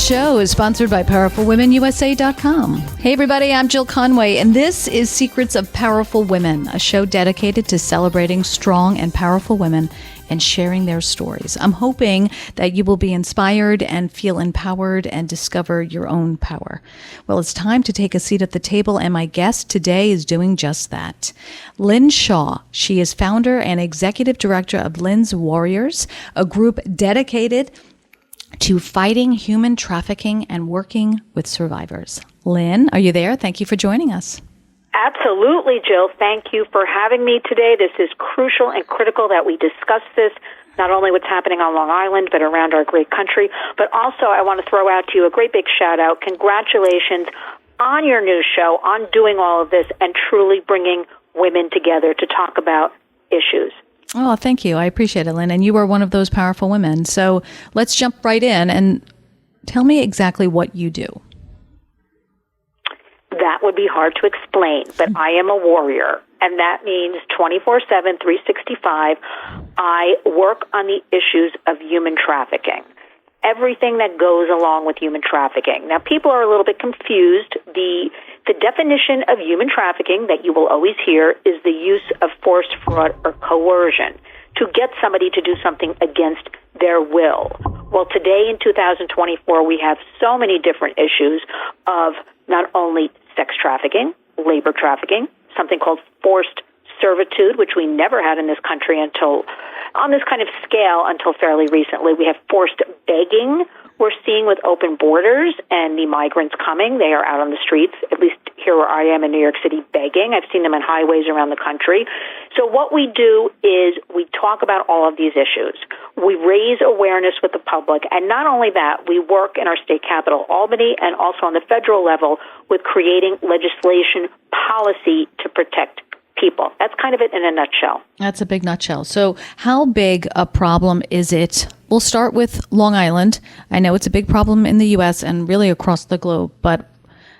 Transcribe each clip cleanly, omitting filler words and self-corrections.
show is sponsored by PowerfulWomenUSA.com. Hey everybody, I'm Jill Conway, and this is Secrets of Powerful Women, a show dedicated to celebrating strong and powerful women and sharing their stories. I'm hoping that you will be inspired and feel empowered and discover your own power. Well, it's time to take a seat at the table, and my guest today is doing just that. Lynn Shaw. She is founder and executive director of Lynn's Warriors, a group dedicated to fighting human trafficking and working with survivors. Lynn, are you there? Thank you for joining us. Absolutely, Jill. Thank you for having me today. This is crucial and critical that we discuss this, not only what's happening on Long Island, but around our great country. But also, I want to throw out to you a great big shout-out. Congratulations on your new show, on doing all of this, and truly bringing women together to talk about issues. Oh, thank you. I appreciate it, Lynn. And you are one of those powerful women. So let's jump right in and tell me exactly what you do. That would be hard to explain, but I am a warrior, and that means 24/7, 365, I work on the issues of human trafficking, everything that goes along with human trafficking. Now, people are a little bit confused. The definition of human trafficking that you will always hear is the use of force, fraud, or coercion to get somebody to do something against their will. Well, today in 2024, we have so many different issues of not only sex trafficking, labor trafficking, something called forced servitude, which we never had in this country until, on this kind of scale, until fairly recently. We have forced begging we're seeing with open borders and the migrants coming. They are out on the streets, at least here where I am in New York City, begging. I've seen them on highways around the country. So what we do is we talk about all of these issues. We raise awareness with the public, and not only that, we work in our state capital, Albany, and also on the federal level with creating legislation policy to protect people. That's kind of it in a nutshell. That's a big nutshell. So how big a problem is it? We'll start with Long Island. I know it's a big problem in the U.S. and really across the globe, but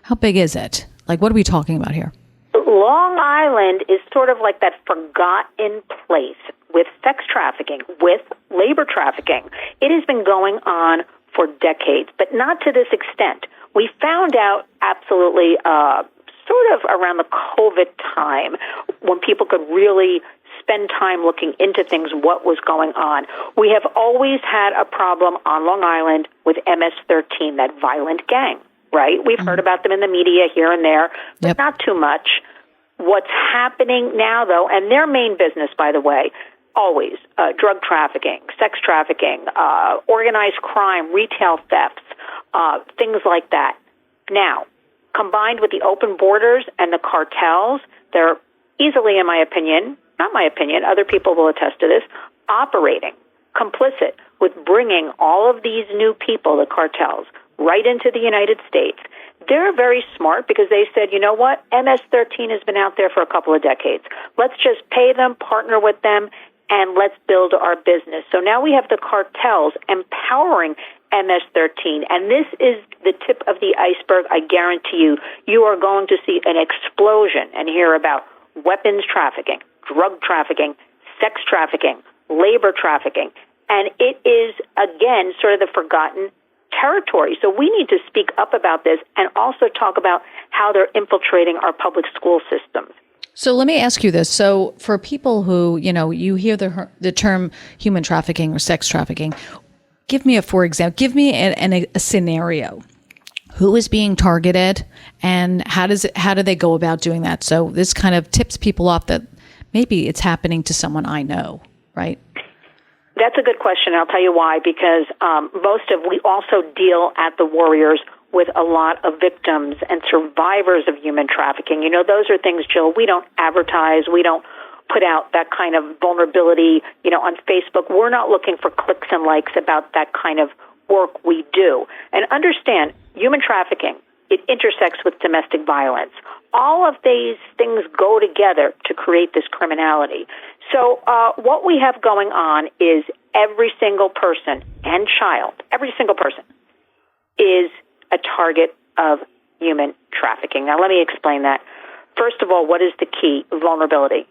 how big is it? Like, what are we talking about here? Long Island is sort of like that forgotten place with sex trafficking, with labor trafficking. It has been going on for decades, but not to this extent. We found out absolutely sort of around the COVID time when people could really spend time looking into things, what was going on. We have always had a problem on Long Island with MS-13, that violent gang, right? We've heard about them in the media here and there, but not too much. What's happening now, though, and their main business, by the way, always drug trafficking, sex trafficking, organized crime, retail thefts, things like that. Now, combined with the open borders and the cartels, they're easily, in my opinion, not my opinion, other people will attest to this, operating, complicit with bringing all of these new people, the cartels, right into the United States. They're very smart because they said, you know what, MS-13 has been out there for a couple of decades. Let's just pay them, partner with them, and let's build our business. So now we have the cartels empowering MS-13, and this is the tip of the iceberg. I guarantee you, you are going to see an explosion and hear about weapons trafficking, drug trafficking, sex trafficking, labor trafficking, and it is, again, sort of the forgotten territory. So we need to speak up about this and also talk about how they're infiltrating our public school systems. So let me ask you this. So for people who, you hear the term human trafficking or sex trafficking, give me for example, give me a scenario. Who is being targeted and how do they go about doing that? So this kind of tips people off that maybe it's happening to someone I know, right? That's a good question. I'll tell you why, because we also deal at the Warriors with a lot of victims and survivors of human trafficking. Those are things, Jill, we don't advertise. We don't put out that kind of vulnerability, on Facebook. We're not looking for clicks and likes about that kind of work we do. And understand, human trafficking, it intersects with domestic violence. All of these things go together to create this criminality. So what we have going on is every single person and child, every single person is a target of human trafficking. Now, let me explain that. First of all, what is the key? Vulnerability.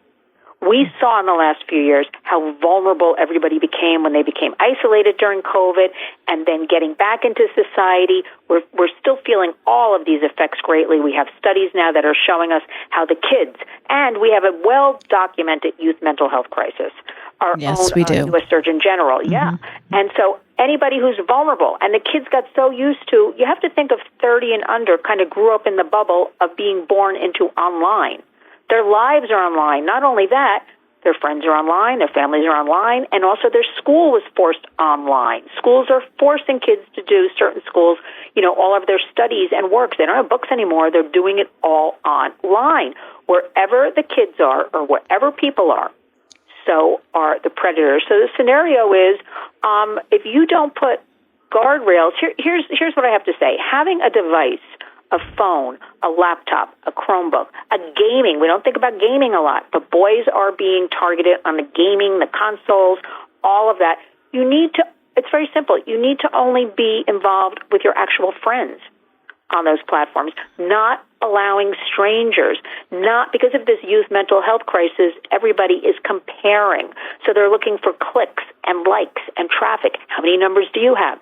We saw in the last few years how vulnerable everybody became when they became isolated during COVID, and then getting back into society. We're still feeling all of these effects greatly. We have studies now that are showing us how the kids, and we have a well-documented youth mental health crisis. Our yes, own we do. U.S. Surgeon General, yeah. And so anybody who's vulnerable, and the kids got so used to, you have to think of 30 and under, kind of grew up in the bubble of being born into online. Their lives are online. Not only that, their friends are online, their families are online, and also their school was forced online. Schools are forcing kids to do, certain schools, all of their studies and works. They don't have books anymore. They're doing it all online. Wherever the kids are or wherever people are, so are the predators. So the scenario is, if you don't put guardrails, here's what I have to say. Having a device, a phone, a laptop, a Chromebook, a gaming. We don't think about gaming a lot, but boys are being targeted on the gaming, the consoles, all of that. It's very simple. You need to only be involved with your actual friends on those platforms, not allowing strangers, not because of this youth mental health crisis, everybody is comparing. So they're looking for clicks and likes and traffic. How many numbers do you have?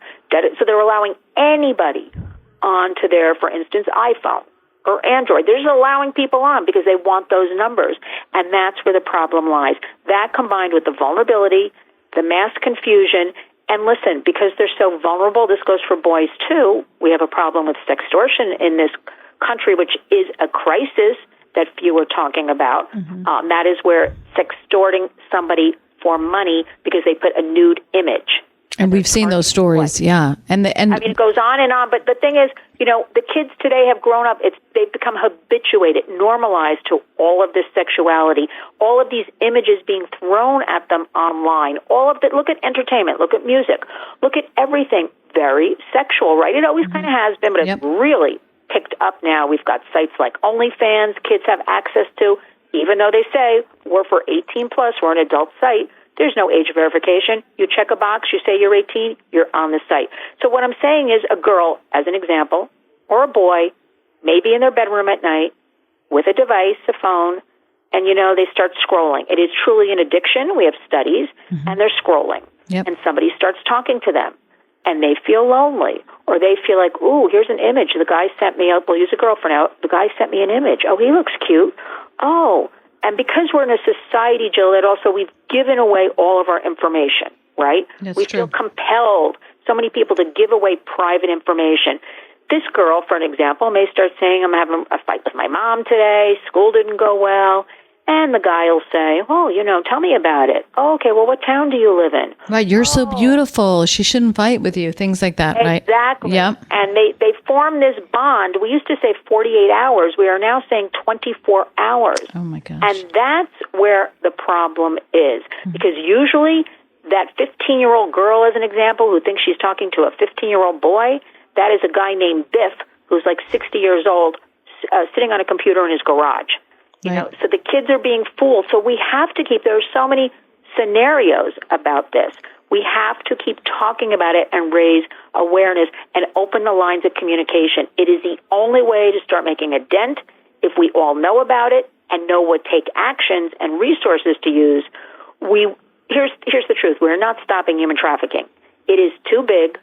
So they're allowing anybody onto their, for instance, iPhone or Android. They're just allowing people on because they want those numbers. And that's where the problem lies. That combined with the vulnerability, the mass confusion, and listen, because they're so vulnerable, this goes for boys too. We have a problem with sextortion in this country, which is a crisis that few are talking about. That is where sextorting somebody for money because they put a nude image. And we've seen those stories, yeah. And it goes on and on. But the thing is, the kids today have grown up. They've become habituated, normalized to all of this sexuality, all of these images being thrown at them online. Look at entertainment, look at music, look at everything. Very sexual, right? It always kind of has been, but it's really picked up now. We've got sites like OnlyFans kids have access to, even though they say we're for 18 plus, we're an adult site. There's no age verification. You check a box, you say you're 18, you're on the site. So what I'm saying is a girl, as an example, or a boy, may be in their bedroom at night with a device, a phone, and, they start scrolling. It is truly an addiction. We have studies, and they're scrolling. And somebody starts talking to them, and they feel lonely, or they feel like, ooh, here's an image. The guy sent me, we'll use a girlfriend out. The guy sent me an image. Oh, he looks cute. Oh, and because we're in a society, Jill, that also we've given away all of our information, right? We feel compelled, so many people, to give away private information. This girl, for an example, may start saying, I'm having a fight with my mom today, school didn't go well, and the guy will say, tell me about it. Oh, okay, well, what town do you live in? Right, you're so beautiful. She shouldn't fight with you, things like that, right? Exactly. Yeah. And they form this bond. We used to say 48 hours. We are now saying 24 hours. Oh, my gosh. And that's where the problem is. Because usually that 15-year-old girl, as an example, who thinks she's talking to a 15-year-old boy, that is a guy named Biff, who's like 60 years old, sitting on a computer in his garage. So the kids are being fooled. So we have to there are so many scenarios about this. We have to keep talking about it and raise awareness and open the lines of communication. It is the only way to start making a dent. If we all know about it and know what take actions and resources to use, here's the truth. We're not stopping human trafficking. It is too big,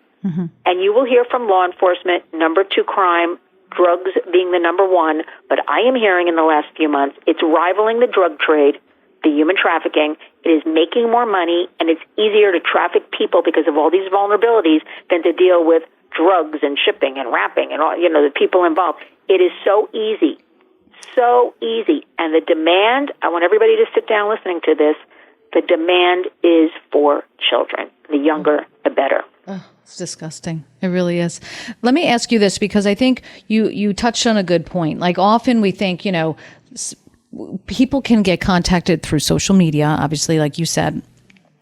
and you will hear from law enforcement, number 2 crime, drugs being the number 1, but I am hearing in the last few months it's rivaling the drug trade, the human trafficking. It is making more money, and it's easier to traffic people because of all these vulnerabilities than to deal with drugs and shipping and wrapping and all, the people involved. It is so easy. And the demand, I want everybody to sit down listening to this, the demand is for children. The younger, the better. Oh, it's disgusting. It really is. Let me ask you this, because I think you touched on a good point. Like, often we think, people can get contacted through social media, obviously, like you said,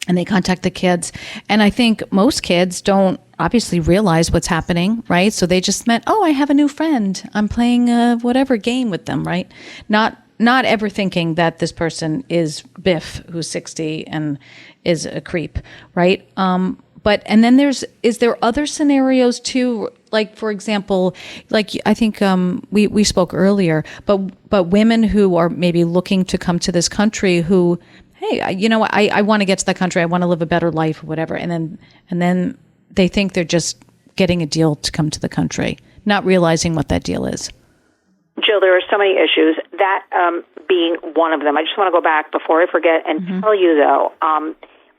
and they contact the kids. And I think most kids don't obviously realize what's happening, right? So they just meant, I have a new friend. I'm playing whatever game with them, right? Not ever thinking that this person is Biff, who's 60 and is a creep, right? And then is there other scenarios too? like for example, like I think we spoke earlier, but women who are maybe looking to come to this country who, hey, I want to get to that country, I want to live a better life or whatever, and then they think they're just getting a deal to come to the country, not realizing what that deal is. Jill, there are so many issues, that being one of them. I just want to go back before I forget and tell you, though,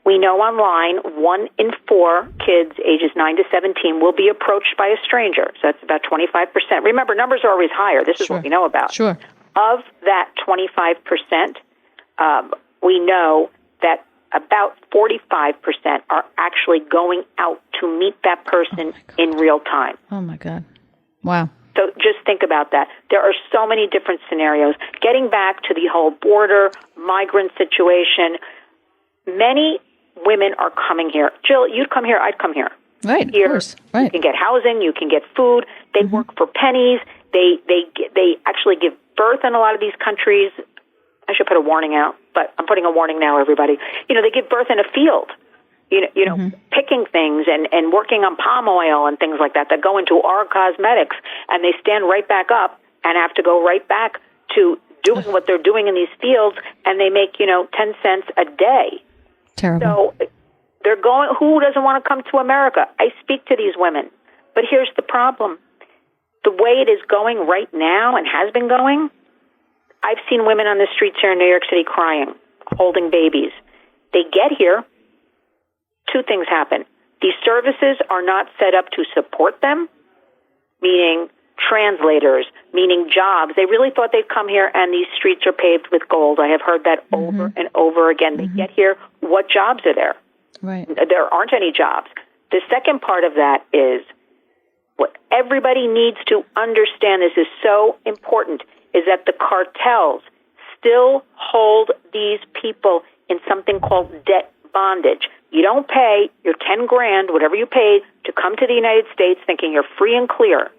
we know online 1 in 4 kids ages 9 to 17 will be approached by a stranger. So that's about 25%. Remember, numbers are always higher. This is what we know about. Sure. Of that 25%, we know that about 45% are actually going out to meet that person in real time. Oh, my God. Wow. So just think about that. There are so many different scenarios. Getting back to the whole border migrant situation, many women are coming here. Jill, you'd come here, I'd come here. Right, here, of course. Right. You can get housing, you can get food. They work for pennies. They actually give birth in a lot of these countries. I should put a warning out, but I'm putting a warning now, everybody. They give birth in a field. Picking things and working on palm oil and things like that go into our cosmetics, and they stand right back up and have to go right back to doing what they're doing in these fields, and they make, 10 cents a day. Terrible. So they're going, who doesn't want to come to America? I speak to these women, but here's the problem. The way it is going right now and has been going, I've seen women on the streets here in New York City crying, holding babies. They get here. 2 things happen. These services are not set up to support them, meaning translators, meaning jobs. They really thought they'd come here and these streets are paved with gold. I have heard that over and over again. They get here. What jobs are there? Right. There aren't any jobs. The second part of that is what everybody needs to understand, this is so important, is that the cartels still hold these people in something called debt bondage. You don't pay your 10 grand, whatever you paid, to come to the United States thinking you're free and clear.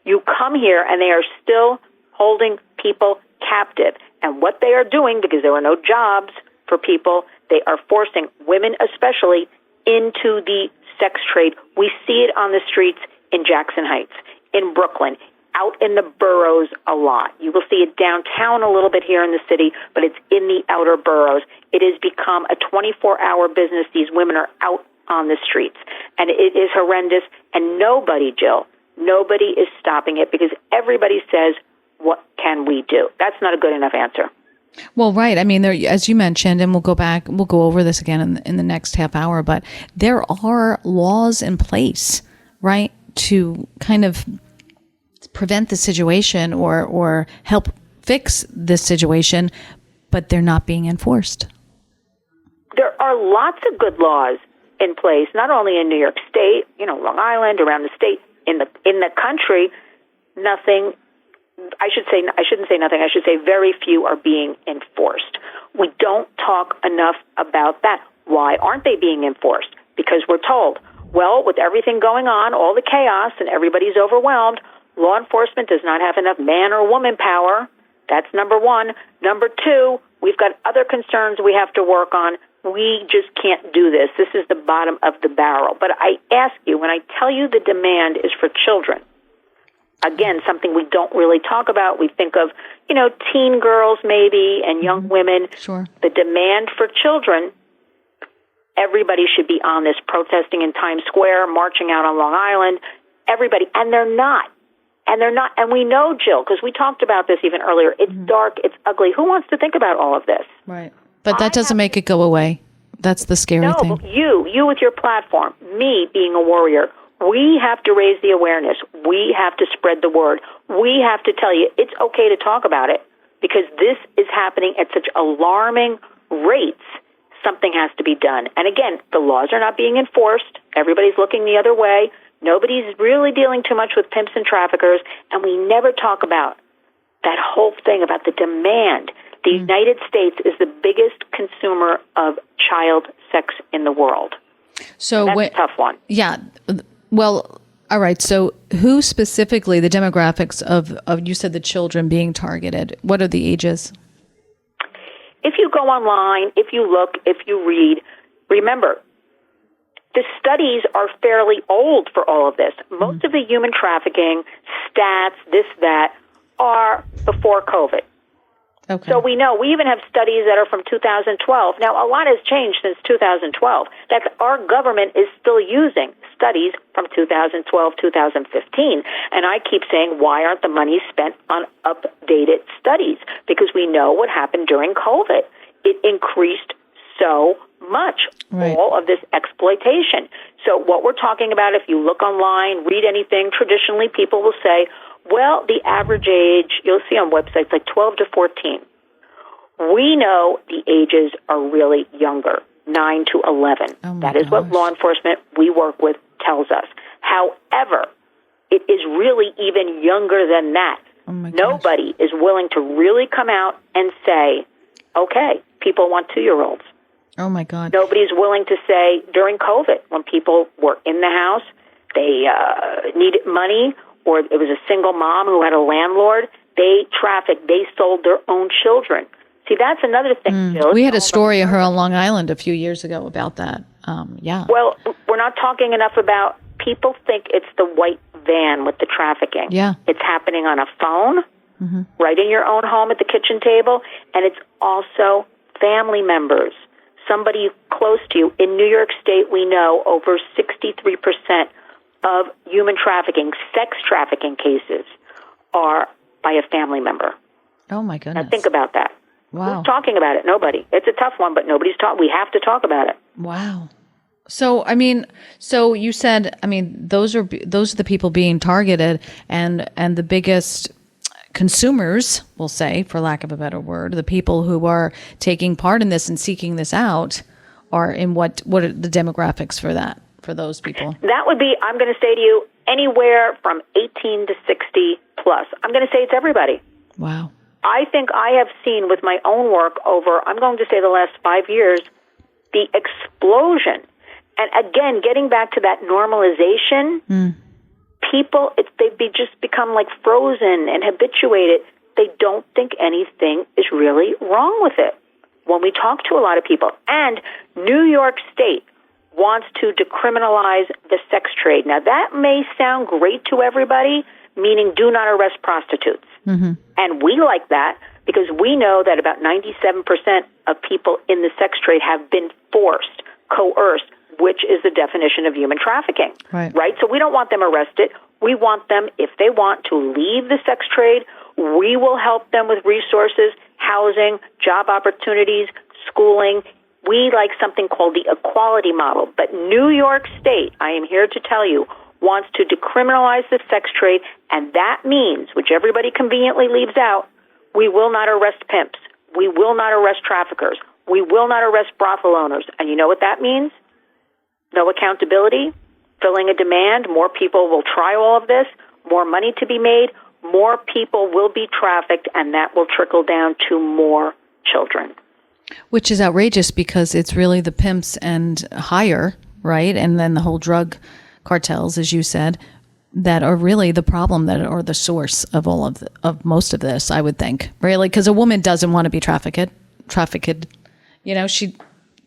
You come here and they are still holding people captive. And what they are doing, because there are no jobs for people, they are forcing women especially into the sex trade. We see it on the streets in Jackson Heights, in Brooklyn, out in the boroughs a lot. You will see it downtown a little bit here in the city, but it's in the outer boroughs. It has become a 24-hour business. These women are out on the streets, and it is horrendous. And nobody, Jill, nobody is stopping it because everybody says, what can we do? That's not a good enough answer. Well, right. I mean, there, as you mentioned, and we'll go over this again in the next half hour, but there are laws in place, right, to kind of prevent the situation or help fix this situation, but they're not being enforced. There are lots of good laws in place, not only in New York State, Long Island, around the state, in the country. Nothing. I shouldn't say nothing. I should say very few are being enforced. We don't talk enough about that. Why aren't they being enforced? Because we're told, well, with everything going on, all the chaos, and everybody's overwhelmed, law enforcement does not have enough man or woman power. That's number one. Number two, we've got other concerns we have to work on. We just can't do this. This is the bottom of the barrel. But I ask you, when I tell you the demand is for children, again, something we don't really talk about. We think of, teen girls maybe and young women. Sure. The demand for children, everybody should be on this, protesting in Times Square, marching out on Long Island, everybody. And they're not. And we know, Jill, because we talked about this even earlier, it's dark, it's ugly. Who wants to think about all of this? Right. But that doesn't make it go away. That's the scary thing. No, but you with your platform, me being a warrior, we have to raise the awareness. We have to spread the word. We have to tell you it's okay to talk about it because this is happening at such alarming rates. Something has to be done. And again, the laws are not being enforced. Everybody's looking the other way. Nobody's really dealing too much with pimps and traffickers. And we never talk about that whole thing about the demand. The United States is the biggest consumer of child sex in the world. So that's a tough one. Yeah. Well, all right. So who specifically, the demographics of you said the children being targeted, what are the ages? If you go online, if you look, if you read, remember, the studies are fairly old for all of this. Most of the human trafficking stats, this, that, are before COVID. Okay. So we know, we even have studies that are from 2012. Now, a lot has changed since 2012. That our government is still using studies from 2012, 2015. And I keep saying, why aren't the money spent on updated studies? Because we know what happened during COVID. It increased so much, all of this exploitation. So what we're talking about, if you look online, read anything, traditionally people will say, well, the average age, you'll see on websites like 12 to 14. We know the ages are really younger, 9 to 11. That is what law enforcement we work with tells us. However, it is really even younger than that. Nobody is willing to really come out and say, okay, people want 2-year-olds. Oh, my God. Nobody's willing to say during COVID, when people were in the house, they needed money, or it was a single mom who had a landlord, they trafficked, they sold their own children. See, that's another thing, Jill. We had a story of her on Long Island a few years ago about that. Well, we're not talking enough about, people think it's the white van with the trafficking. Yeah. It's happening on a phone, right in your own home at the kitchen table, and it's also family members, somebody close to you. In New York State, we know over 63% of human trafficking, sex trafficking cases are by a family member. Oh, my goodness. Now, think about that. Wow. Who's talking about it? Nobody. It's a tough one, but nobody's we have to talk about it. Wow. So, so you said, those are the people being targeted, and the biggest consumers, we'll say, for lack of a better word, the people who are taking part in this and seeking this out are in what are the demographics for that? For those people? That would be, I'm going to say to you, anywhere from 18 to 60 plus. I'm going to say it's everybody. Wow. I think I have seen with my own work over, I'm going to say the last 5 years, the explosion. And again, getting back to that normalization, people, they've just become like frozen and habituated. They don't think anything is really wrong with it. When we talk to a lot of people, and New York State wants to decriminalize the sex trade. Now, that may sound great to everybody, meaning do not arrest prostitutes. And we like that because we know that about 97% of people in the sex trade have been forced, coerced, which is the definition of human trafficking. Right? So we don't want them arrested. We want them, if they want to leave the sex trade, we will help them with resources, housing, job opportunities, schooling. We like something called the equality model. But New York State, I am here to tell you, wants to decriminalize the sex trade, and that means, which everybody conveniently leaves out, we will not arrest pimps. We will not arrest traffickers. We will not arrest brothel owners. And you know what that means? No accountability, filling a demand, more people will try all of this, more money to be made, more people will be trafficked, and that will trickle down to more children. Which is outrageous because it's really the pimps and higher, right? And then the whole drug cartels, as you said, that are really the problem, that are the source of all of most of this, I would think. Really, because a woman doesn't want to be trafficked. You know, she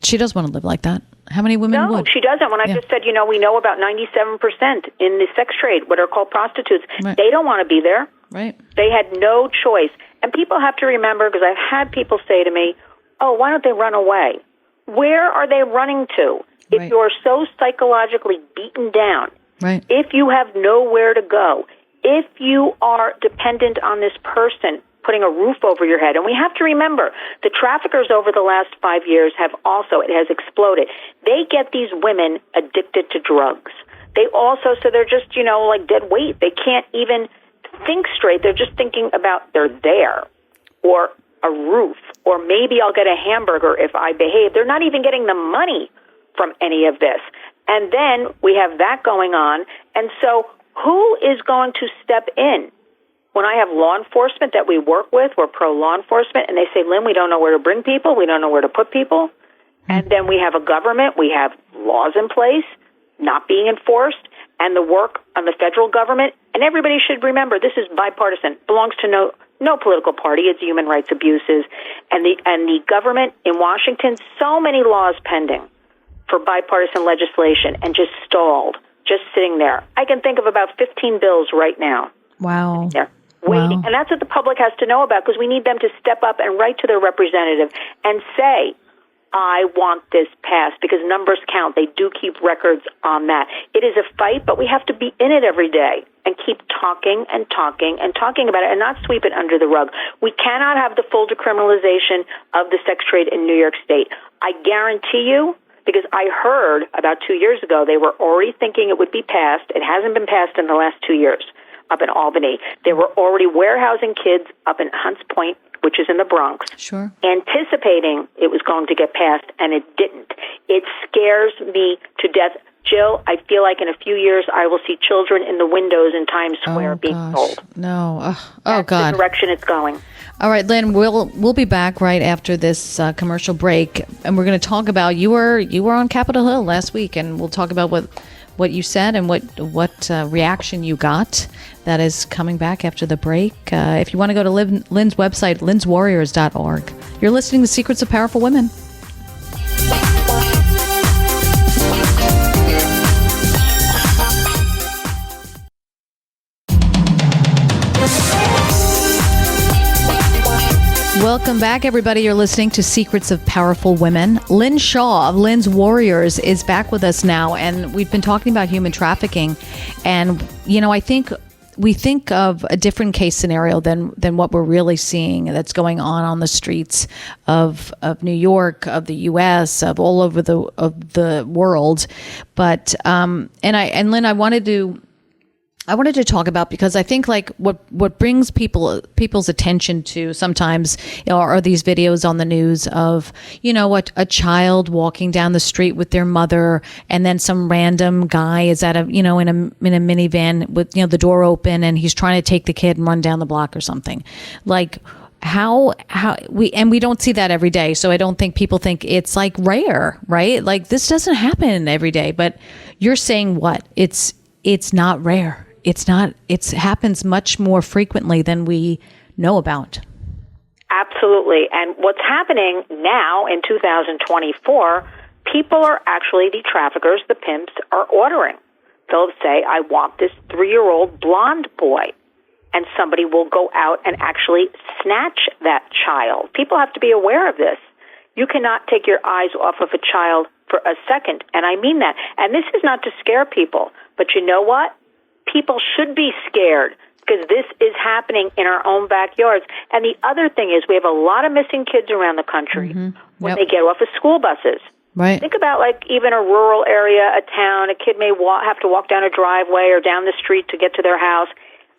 doesn't want to live like that. How many women would? No, she doesn't. When I just said, we know about 97% in the sex trade, what are called prostitutes, they don't want to be there. Right. They had no choice. And people have to remember, because I've had people say to me, oh, why don't they run away? Where are they running to? If you're so psychologically beaten down, if you have nowhere to go, if you are dependent on this person putting a roof over your head. And we have to remember, the traffickers over the last 5 years have also, it has exploded. They get these women addicted to drugs. They also, so they're just, like dead weight. They can't even think straight. They're just thinking about they're there, or a roof, or maybe I'll get a hamburger if I behave. They're not even getting the money from any of this. And then we have that going on. And so who is going to step in? When I have law enforcement that we work with, we're pro-law enforcement, and they say, Lynn, we don't know where to bring people, we don't know where to put people. And then we have a government, we have laws in place, not being enforced, and the work on the federal government. And everybody should remember, this is bipartisan, belongs to no political party. It's human rights abuses. And the government in Washington, so many laws pending for bipartisan legislation and just stalled, just sitting there. I can think of about 15 bills right now. Wow. There, waiting. Wow. And that's what the public has to know about, because we need them to step up and write to their representative and say, I want this passed, because numbers count. They do keep records on that. It is a fight, but we have to be in it every day and keep talking and talking and talking about it and not sweep it under the rug. We cannot have the full decriminalization of the sex trade in New York State. I guarantee you, because I heard about 2 years ago they were already thinking it would be passed. It hasn't been passed in the last 2 years up in Albany. They were already warehousing kids up in Hunts Point, which is in the Bronx, Sure. anticipating it was going to get passed, and it didn't. It scares me to death. Jill, I feel like in a few years I will see children in the windows in Times Square being sold. No. Oh, That's God. the direction it's going. All right, Lynn, we'll be back right after this commercial break, and we're going to talk about you were on Capitol Hill last week, and we'll talk about what you said and what reaction you got. That is coming back after the break. If you want to go to Lynn's website, lynswarriors.org. You're listening to Secrets of Powerful Women. Welcome back, everybody. You're listening to Secrets of Powerful Women. Lynn Shaw of Lynn's Warriors is back with us now, and we've been talking about human trafficking. And, I think we think of a different case scenario than what we're really seeing that's going on the streets of New York, of the U.S., of all over the world. But and Lynn, I wanted to talk about, because I think like what brings people's attention to sometimes are these videos on the news of a child walking down the street with their mother, and then some random guy is at in a minivan with the door open, and he's trying to take the kid and run down the block or something. Like how we don't see that every day, so I don't think people think it's like rare, right? Like this doesn't happen every day, but you're saying what? It's not rare. It's not. It happens much more frequently than we know about. Absolutely. And what's happening now in 2024, people are actually, the traffickers, the pimps, are ordering. They'll say, I want this 3-year-old blonde boy. And somebody will go out and actually snatch that child. People have to be aware of this. You cannot take your eyes off of a child for a second. And I mean that. And this is not to scare people. But you know what? People should be scared, because this is happening in our own backyards. And the other thing is, we have a lot of missing kids around the country when they get off of school buses. Right. Think about like even a rural area, a town, a kid may have to walk down a driveway or down the street to get to their house.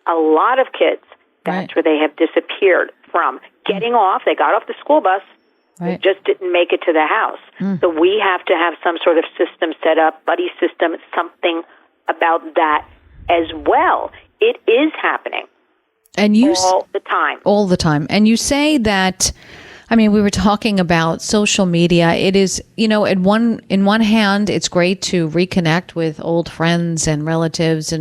A lot of kids, that's where they have disappeared from. Getting off, they got off the school bus, they just didn't make it to the house. So we have to have some sort of system set up, buddy system, something about that as well. It is happening. And all the time. All the time. And you say that, we were talking about social media. It is, in one hand, it's great to reconnect with old friends and relatives,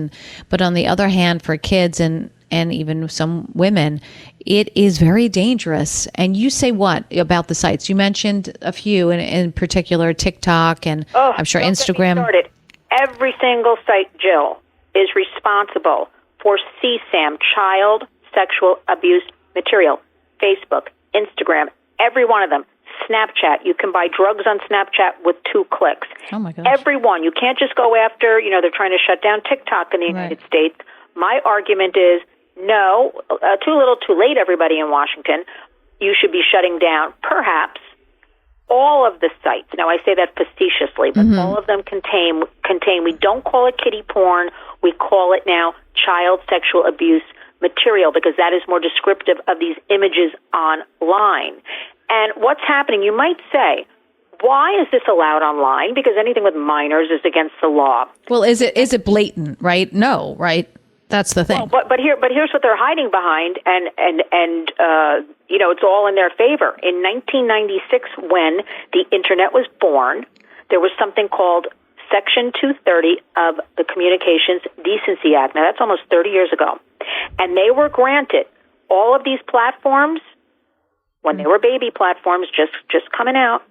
but on the other hand, for kids and even some women, it is very dangerous. And you say what about the sites? You mentioned a few, in particular TikTok and I'm sure Instagram. Get me started. Every single site, Jill, is responsible for CSAM, child sexual abuse material. Facebook, Instagram, every one of them. Snapchat, you can buy drugs on Snapchat with 2 clicks. Oh my gosh. Everyone. You can't just go after, they're trying to shut down TikTok in the United States. My argument is, no, too little, too late, everybody in Washington. You should be shutting down, perhaps, all of the sites. Now, I say that facetiously, but all of them contain, we don't call it kiddie porn, we call it now child sexual abuse material, because that is more descriptive of these images online. And what's happening, you might say, why is this allowed online? Because anything with minors is against the law. Well, is it blatant, right? No, right? That's the thing. Well, but here's what they're hiding behind, and it's all in their favor. In 1996, when the Internet was born, there was something called Section 230 of the Communications Decency Act. Now, that's almost 30 years ago. And they were granted all of these platforms, when they were baby platforms just coming out.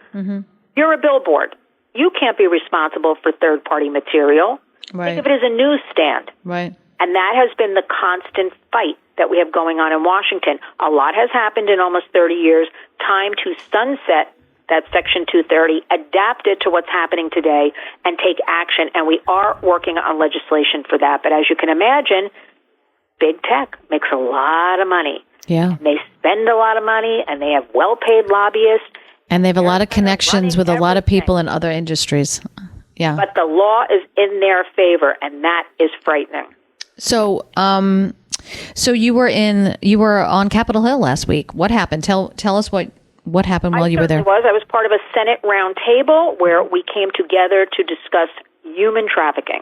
You're a billboard. You can't be responsible for third-party material. Right. Think of it as a newsstand. Right. And that has been the constant fight that we have going on in Washington. A lot has happened in almost 30 years. Time to sunset that Section 230, adapt it to what's happening today, and take action. And we are working on legislation for that. But as you can imagine, big tech makes a lot of money. Yeah. And they spend a lot of money, and they have well-paid lobbyists. And they have a lot of connections with a lot of people in other industries. Yeah. But the law is in their favor, and that is frightening. So, so you were on Capitol Hill last week. What happened? Tell us what happened while you were there. I was part of a Senate roundtable where we came together to discuss human trafficking,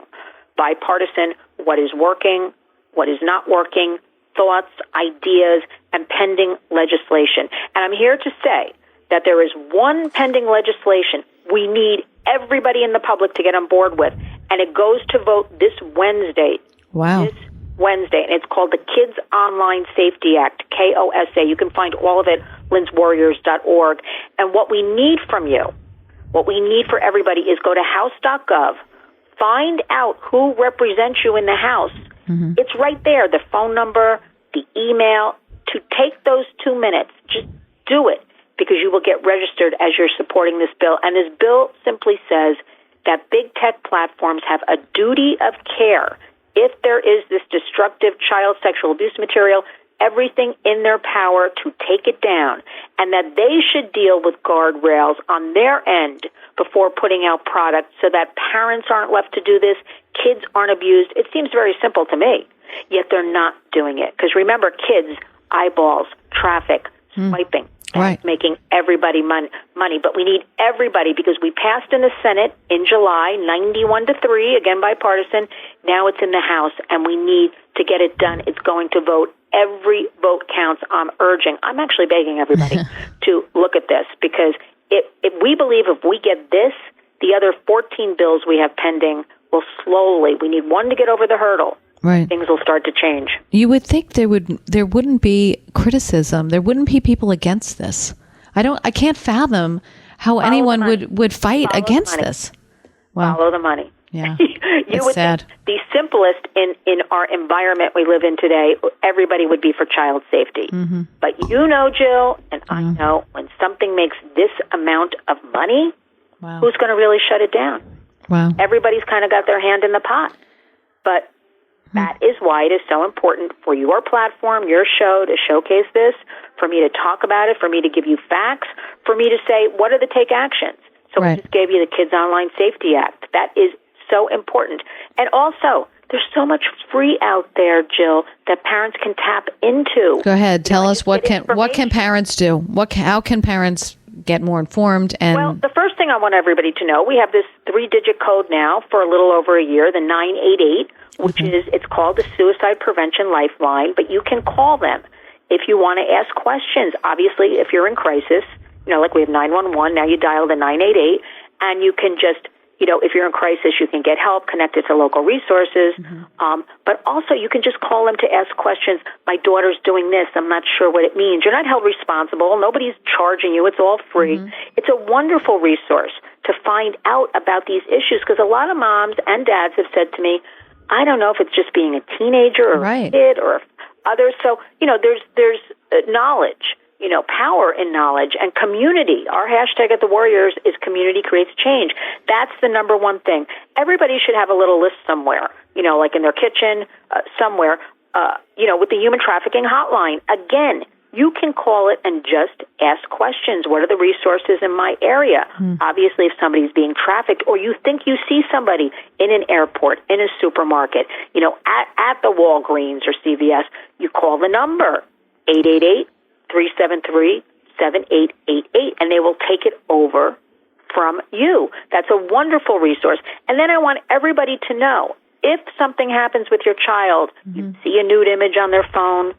bipartisan, what is working, what is not working, thoughts, ideas, and pending legislation. And I'm here to say that there is one pending legislation we need everybody in the public to get on board with, and it goes to vote this Wednesday. Wow. This Wednesday, and it's called the Kids Online Safety Act, KOSA. You can find all of it, lynswarriors.org. And what we need from you, what we need for everybody is go to house.gov, find out who represents you in the House. Mm-hmm. It's right there, the phone number, the email. To take those 2 minutes, just do it, because you will get registered as you're supporting this bill. And this bill simply says that big tech platforms have a duty of care if there is this destructive child sexual abuse material, everything in their power to take it down, and that they should deal with guardrails on their end before putting out products so that parents aren't left to do this, kids aren't abused. It seems very simple to me, yet they're not doing it. Because remember, kids, eyeballs, traffic, swiping. Right. Making everybody money. But we need everybody, because we passed in the Senate in July, 91-3, again bipartisan. Now it's in the House, and we need to get it done. It's going to vote. Every vote counts. I'm actually begging everybody to look at this, because if we believe if we get this, the other 14 bills we have pending will slowly, we need one to get over the hurdle. Right. Things will start to change. You would think there wouldn't be criticism. There wouldn't be people against this. I can't fathom how anyone would fight against this. Wow. Follow the money. Yeah. You would sad. think the simplest in our environment we live in today, everybody would be for child safety. Mm-hmm. But you know, Jill, and I know, when something makes this amount of money, wow, who's going to really shut it down? Wow. Everybody's kind of got their hand in the pot. But that is why it is so important for your platform, your show, to showcase this, for me to talk about it, for me to give you facts, for me to say, what are the take actions? So I just gave you the Kids Online Safety Act. That is so important. And also, there's so much free out there, Jill, that parents can tap into. Go ahead. Tell us what can parents do? How can parents get more informed? And well, the first thing I want everybody to know, we have this 3-digit code now for a little over a year, the 988, which it's called the Suicide Prevention Lifeline, but you can call them if you want to ask questions. Obviously, if you're in crisis, like we have 911, now you dial the 988, and you can just, if you're in crisis, you can get help, connect it to local resources, but also you can just call them to ask questions. My daughter's doing this. I'm not sure what it means. You're not held responsible. Nobody's charging you. It's all free. It's a wonderful resource to find out about these issues, because a lot of moms and dads have said to me, I don't know if it's just being a teenager or a kid or others. So, there's knowledge, power in knowledge, and community. Our hashtag at The Warriors is community creates change. That's the number one thing. Everybody should have a little list somewhere, like in their kitchen, somewhere, with the human trafficking hotline. Again, you can call it and just ask questions. What are the resources in my area? Obviously, if somebody's being trafficked, or you think you see somebody in an airport, in a supermarket, at the Walgreens or CVS, you call the number, 888-373-7888, and they will take it over from you. That's a wonderful resource. And then I want everybody to know, if something happens with your child, you see a nude image on their phone,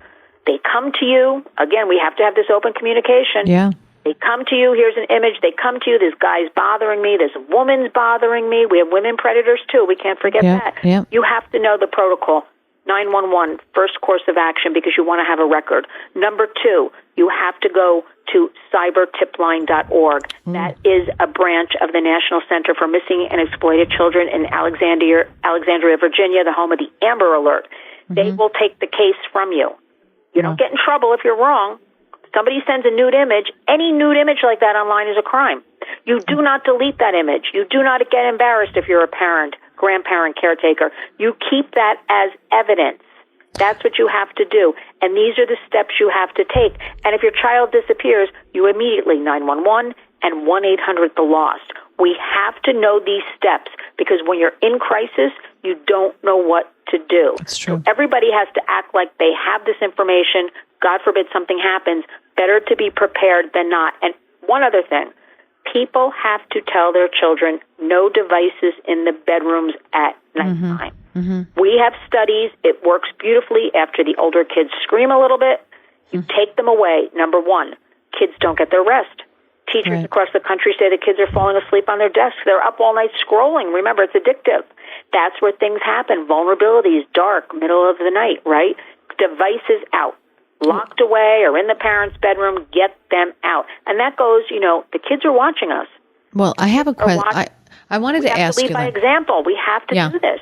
they come to you. Again, we have to have this open communication. Yeah. They come to you. Here's an image. They come to you. This guy's bothering me. This woman's bothering me. We have women predators, too. We can't forget that. Yeah. You have to know the protocol. 911, first course of action, because you want to have a record. Number 2, you have to go to cybertipline.org. That is a branch of the National Center for Missing and Exploited Children in Alexandria, Virginia, the home of the Amber Alert. They will take the case from you. You don't get in trouble if you're wrong. Somebody sends a nude image. Any nude image like that online is a crime. You do not delete that image. You do not get embarrassed if you're a parent, grandparent, caretaker. You keep that as evidence. That's what you have to do. And these are the steps you have to take. And if your child disappears, you immediately 911 and 1-800-THE-LOST. We have to know these steps because when you're in crisis, you don't know what to do. That's true. So everybody has to act like they have this information. God forbid something happens. Better to be prepared than not. And one other thing, people have to tell their children no devices in the bedrooms at nighttime. We have studies. It works beautifully after the older kids scream a little bit. You take them away. Number one, kids don't get their rest. Teachers across the country say the kids are falling asleep on their desks. They're up all night scrolling. Remember, it's addictive. That's where things happen. Vulnerabilities, dark, middle of the night, right? Devices out. Locked away or in the parents' bedroom, get them out. And that goes, the kids are watching us. Well, I have a question. I wanted to ask you that. We have to lead by example. We have to do this.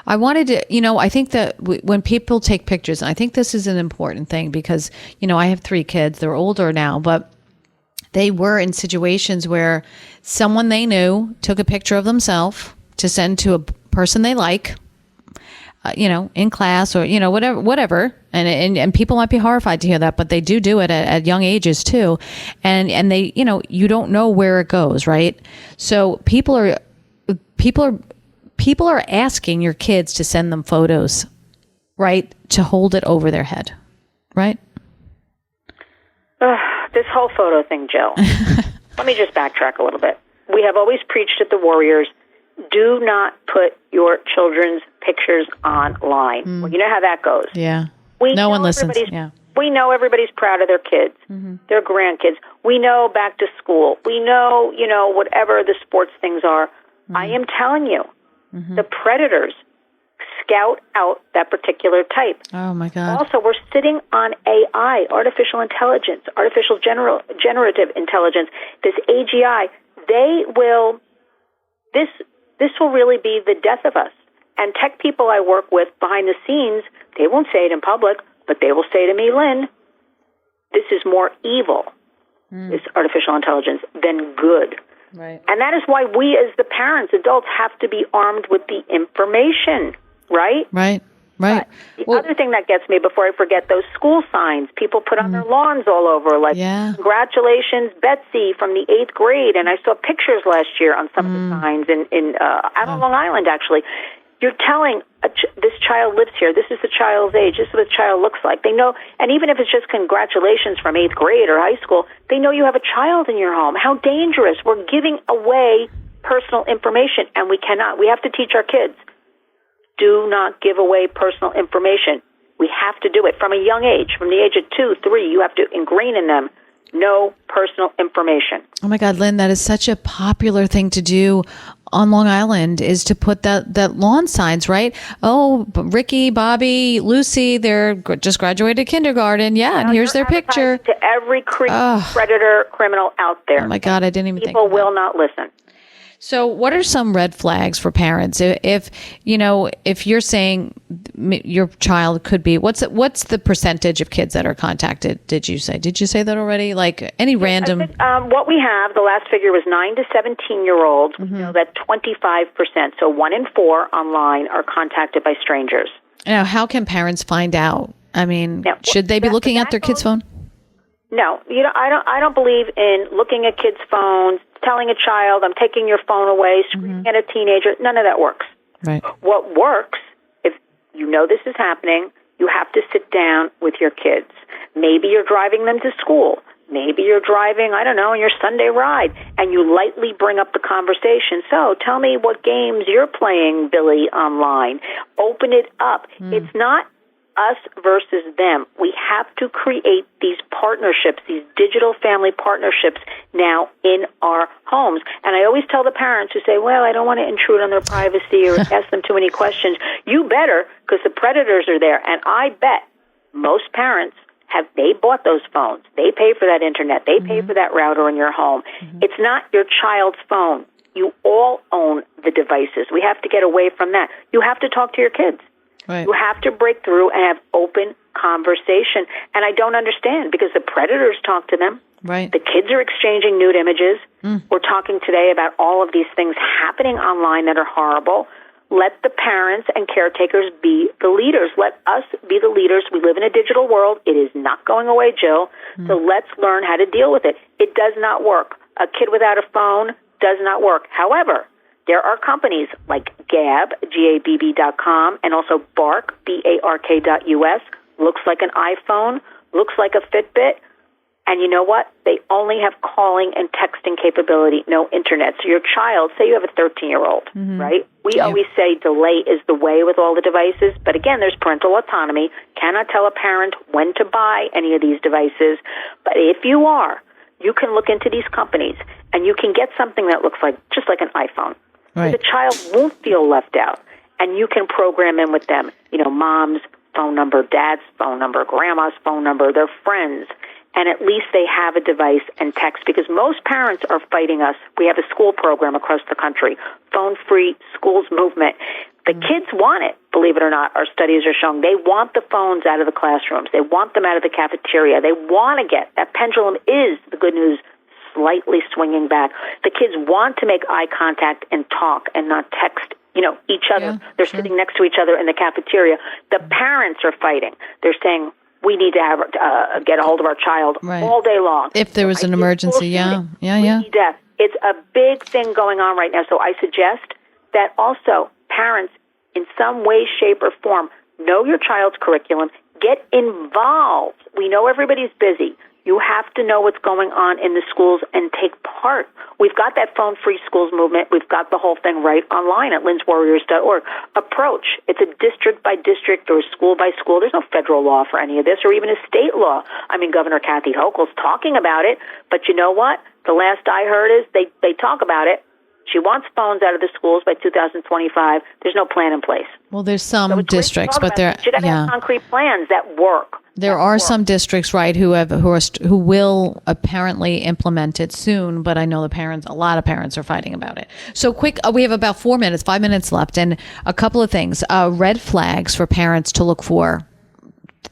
I wanted to, I think that when people take pictures, and I think this is an important thing because, I have 3 kids. They're older now, but they were in situations where someone they knew took a picture of themselves to send to a person they like, in class or, whatever. And people might be horrified to hear that, but they do it at young ages too. And they, you don't know where it goes, right? So people are asking your kids to send them photos, right? To hold it over their head, right? This whole photo thing, Jill. Let me just backtrack a little bit. We have always preached at the Warriors, do not put your children's pictures online. Well, you know how that goes. Yeah. No one listens. Yeah. We know everybody's proud of their kids, their grandkids. We know back to school. We know, whatever the sports things are. I am telling you, the predators scout out that particular type. Oh, my God. Also, we're sitting on AI, artificial intelligence, artificial generative intelligence, this AGI. This will really be the death of us. And tech people I work with behind the scenes, they won't say it in public, but they will say to me, Lynn, this is more evil, this artificial intelligence, than good. Right. And that is why we as the parents, adults, have to be armed with the information, right? Right. But the other thing that gets me, before I forget, those school signs people put on their lawns all over, like, congratulations, Betsy, from the 8th grade. And I saw pictures last year on some of the signs out on Long Island, actually. You're telling this child lives here. This is the child's age. This is what the child looks like. They know, and even if it's just congratulations from 8th grade or high school, they know you have a child in your home. How dangerous. We're giving away personal information, and we cannot. We have to teach our kids, do not give away personal information. We have to do it from a young age. From the age of 2, 3, you have to ingrain in them no personal information. Oh, my God, Lynn, that is such a popular thing to do on Long Island, is to put that lawn signs, right? Oh, Ricky, Bobby, Lucy, they're just graduated kindergarten. Yeah, and here's their picture. To every predator criminal out there. Oh, my God, I didn't even think People will not listen. So what are some red flags for parents? If you're saying your child could be, what's the percentage of kids that are contacted? Did you say that already? Like any random? What we have, the last figure was 9 to 17-year-olds. We know that 25%, so 1 in 4 online, are contacted by strangers. Now, how can parents find out? I mean, should they be looking at their kids' phone? No, I don't believe in looking at kids' phones, telling a child, I'm taking your phone away, screaming at a teenager. None of that works. Right. What works, if you know this is happening, you have to sit down with your kids. Maybe you're driving them to school. Maybe you're driving, I don't know, on your Sunday ride, and you lightly bring up the conversation. So tell me what games you're playing, Billy, online. Open it up. It's not us versus them. We have to create these partnerships, these digital family partnerships now in our homes. And I always tell the parents who say, well, I don't want to intrude on their privacy or ask them too many questions. You better, because the predators are there. And I bet most parents they bought those phones. They pay for that internet. They pay for that router in your home. It's not your child's phone. You all own the devices. We have to get away from that. You have to talk to your kids. Right. You have to break through and have open conversation. And I don't understand because the predators talk to them. Right. The kids are exchanging nude images. We're talking today about all of these things happening online that are horrible. Let the parents and caretakers be the leaders. Let us be the leaders. We live in a digital world. It is not going away, Jill. So let's learn how to deal with it. It does not work. A kid without a phone does not work. However, there are companies like Gab, GABB.com, and also Bark, BARK.US. Looks like an iPhone, looks like a Fitbit. And you know what? They only have calling and texting capability, no internet. So your child, say you have a 13-year-old, right? We always say delay is the way with all the devices. But again, there's parental autonomy. Cannot tell a parent when to buy any of these devices. But if you are, you can look into these companies and you can get something that looks like just like an iPhone. Right. The child won't feel left out. And you can program in with them, mom's phone number, dad's phone number, grandma's phone number, their friends. And at least they have a device and text because most parents are fighting us. We have a school program across the country, phone-free schools movement. The kids want it, believe it or not. Our studies are showing they want the phones out of the classrooms. They want them out of the cafeteria. They want to get that pendulum is, the good news, slightly swinging back. The kids want to make eye contact and talk and not text each other. Yeah, They're sitting next to each other in the cafeteria. The parents are fighting. They're saying, we need to have get a hold of our child all day long. If there was an emergency, yeah. It's a big thing going on right now. So I suggest that also parents, in some way, shape, or form, know your child's curriculum, get involved. We know everybody's busy. You have to know what's going on in the schools and take part. We've got that phone-free schools movement. We've got the whole thing right online at linswarriors.org. Approach. It's a district by district or school by school. There's no federal law for any of this or even a state law. I mean, Governor Kathy Hochul's talking about it, but you know what? The last I heard is they talk about it. She wants phones out of the schools by 2025. There's no plan in place. Well, there's some districts, but there, you should have concrete plans that work. There are some districts, right, who will apparently implement it soon, but I know a lot of parents are fighting about it. So quick, we have about 5 minutes left, and a couple of things. Red flags for parents to look for.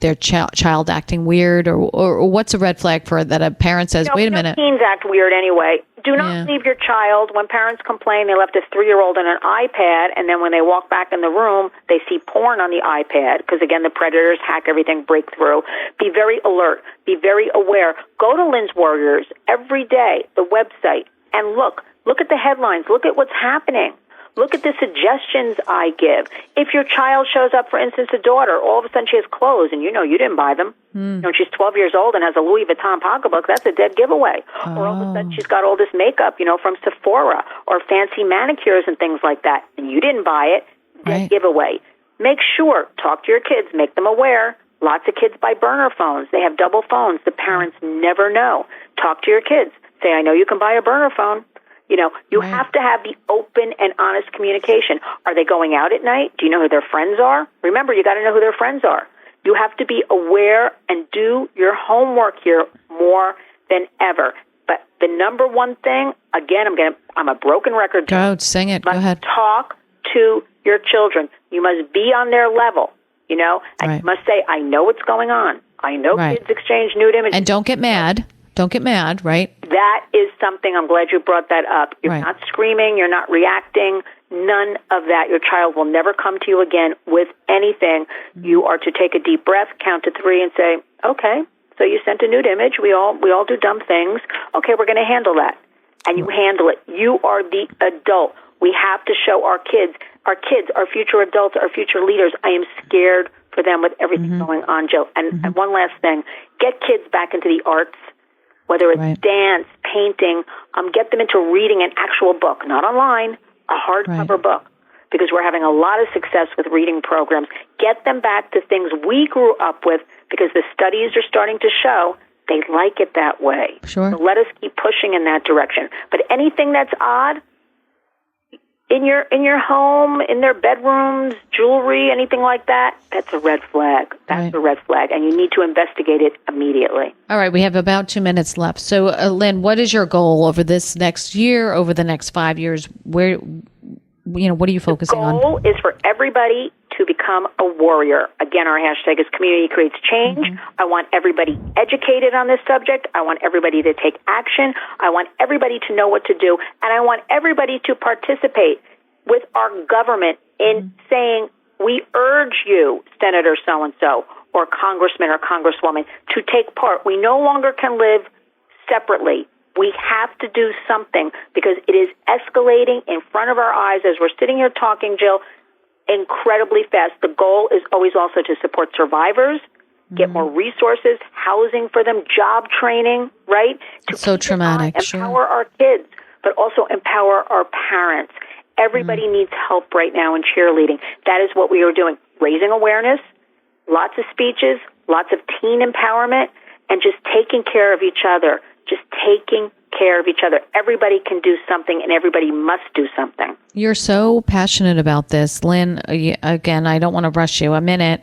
Their child acting weird, or what's a red flag for that a parent says, wait a minute. Teens act weird anyway. Do not leave your child. When parents complain they left a 3-year-old on an iPad, and then when they walk back in the room, they see porn on the iPad, because again, the predators hack everything, break through. Be very alert. Be very aware. Go to Lynn's Warriors every day, the website, and look at the headlines. Look at what's happening. Look at the suggestions I give. If your child shows up, for instance, a daughter, all of a sudden she has clothes, and you didn't buy them. She's 12 years old and has a Louis Vuitton pocketbook, that's a dead giveaway. Or all of a sudden she's got all this makeup, from Sephora, or fancy manicures and things like that, and you didn't buy it, dead giveaway. Make sure, talk to your kids, make them aware. Lots of kids buy burner phones. They have double phones. The parents never know. Talk to your kids. Say, I know you can buy a burner phone. You have to have the open and honest communication. Are they going out at night? Do you know who their friends are? Remember, you got to know who their friends are. You have to be aware and do your homework here more than ever. But the number one thing, again, I'm a broken record. Go, sing it. Go ahead. Talk to your children. You must be on their level, and you must say, I know what's going on. I know kids exchange nude images. And don't get mad. Don't get mad, right? That is something, I'm glad you brought that up. You're not screaming, you're not reacting, none of that. Your child will never come to you again with anything. You are to take a deep breath, count to 3, and say, okay, so you sent a nude image. We all do dumb things. Okay, we're going to handle that. And you handle it. You are the adult. We have to show our kids, our future adults, our future leaders. I am scared for them with everything going on, Jill. And one last thing, get kids back into the arts. Whether it's dance, painting, get them into reading an actual book, not online, a hardcover book, because we're having a lot of success with reading programs. Get them back to things we grew up with, because the studies are starting to show they like it that way. Sure. So let us keep pushing in that direction. But anything that's odd, in your home, in their bedrooms, jewelry, anything like that, that's a red flag. That's a red flag, and you need to investigate it immediately. All right, we have about 2 minutes left. So, Lynn, what is your goal over this next year, over the next 5 years? Where, what are you focusing on? The goal is for everybody to become a warrior. Again, our hashtag is Community Creates Change. Mm-hmm. I want everybody educated on this subject. I want everybody to take action. I want everybody to know what to do. And I want everybody to participate with our government in saying, we urge you, Senator so-and-so, or Congressman or Congresswoman, to take part. We no longer can live separately. We have to do something because it is escalating in front of our eyes as we're sitting here talking, Jill, incredibly fast. The goal is always also to support survivors, get more resources, housing for them, job training, right? It's so traumatic. Empower our kids, but also empower our parents. Everybody needs help right now in cheerleading. That is what we are doing. Raising awareness, lots of speeches, lots of teen empowerment, and just taking care of each other. Just taking care of each other. Everybody can do something, and everybody must do something. You're so passionate about this, Lynn. Again, I don't want to rush you. A minute.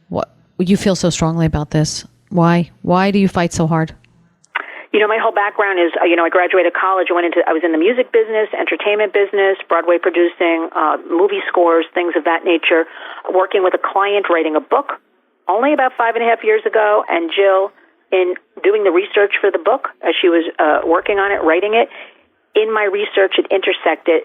What you feel so strongly about this? Why? Why do you fight so hard? My whole background is, I graduated college. I was in the music business, entertainment business, Broadway producing, movie scores, things of that nature. Working with a client, writing a book, only about 5.5 years ago, and Jill, in doing the research for the book, as she was working on it, writing it, in my research, it intersected,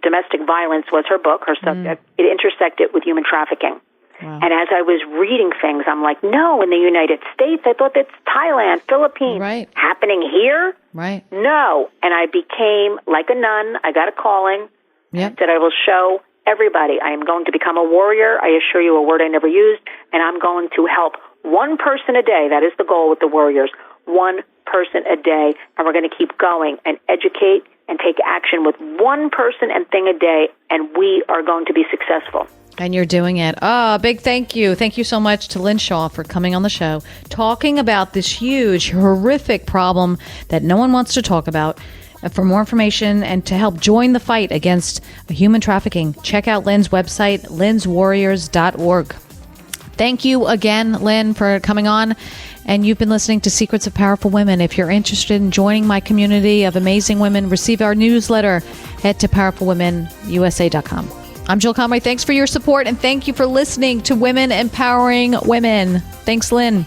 domestic violence was her book, her subject. It intersected with human trafficking. Wow. And as I was reading things, I'm like, no, in the United States, I thought that's Thailand, Philippines. Right. Happening here? Right. No. And I became like a nun. I got a calling. Yep. That I will show everybody. I am going to become a warrior. I assure you, a word I never used. And I'm going to help one person a day. That is the goal with the Warriors. One person a day. And we're going to keep going and educate and take action with one person and thing a day. And we are going to be successful. And you're doing it. Big thank you. Thank you so much to Lynn Shaw for coming on the show, talking about this huge, horrific problem that no one wants to talk about. For more information and to help join the fight against human trafficking, check out Lynn's website, lynswarriors.org. Thank you again, Lynn, for coming on. And you've been listening to Secrets of Powerful Women. If you're interested in joining my community of amazing women, receive our newsletter, head to powerfulwomenusa.com. I'm Jill Conway. Thanks for your support, and thank you for listening to Women Empowering Women. Thanks, Lynn.